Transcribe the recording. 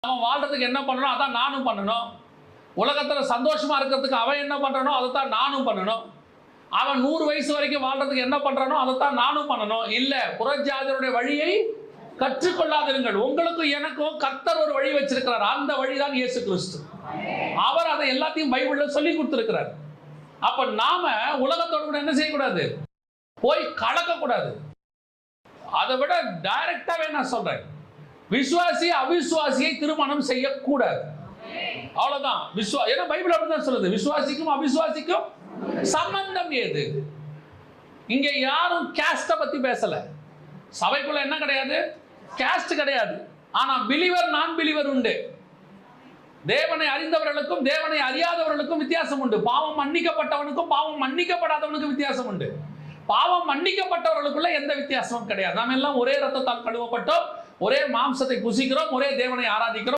அவன் வாழ்றதுக்கு என்ன பண்ணணும் அதான் நானும் பண்ணணும். உலகத்துல சந்தோஷமா இருக்கிறதுக்கு அவன் என்ன பண்றானோ அதைத்தான் நானும் பண்ணணும். அவன் 100 வயசு வரைக்கும் வாழ்றதுக்கு என்ன பண்றானோ அதைத்தான் நானும் பண்ணணும். இல்ல, புறஜாதியருடைய வழியை கற்றுக்கொள்ளாதிருங்கள். உங்களுக்கும் எனக்கும் கர்த்தர் ஒரு வழி வச்சிருக்கிறார். அந்த வழிதான் இயேசு கிறிஸ்து. அவர் அதை எல்லாத்தையும் பைபிள்ல சொல்லி கொடுத்திருக்கிறார். அப்ப நாம உலகத்தோடு கூட என்ன செய்யக்கூடாது? போய் கலக்கக்கூடாது. அதை விட டைரக்டாவே நான் சொல்றேன், விசுவாசி அவிசுவாசியை திருமணம் செய்யக்கூடாது. அவ்வளவுதான். ஏன்னா பைபிள் அப்படிதான் சொல்லுது, விசுவாசிக்கும் அவிசுவாசிக்கும் சம்பந்தம் ஏது? இங்க யாரும் கேஸ்ட பத்தி பேசல. சபைக்குள்ள என்ன கிடையாது? கேஸ்ட் கிடையாது. ஆனா பிலிவர் நான் பிலிவர் உண்டு. தேவனை அறிந்தவர்களுக்கும் தேவனை அறியாதவர்களுக்கும் வித்தியாசம் உண்டு. பாவம் மன்னிக்கப்பட்டவனுக்கும் பாவம் மன்னிக்கப்படாதவனுக்கும் வித்தியாசம் உண்டு. பாவம் மன்னிக்கப்பட்டவர்களுக்குள்ள எந்த வித்தியாசமும் கிடையாது. நாம் எல்லாம் ஒரே ரத்தத்தால் கழுவப்பட்டோம், ஒரே மாம்சத்தை புசிக்கிறோம், ஒரே தேவனை ஆராதிக்கிறோம்.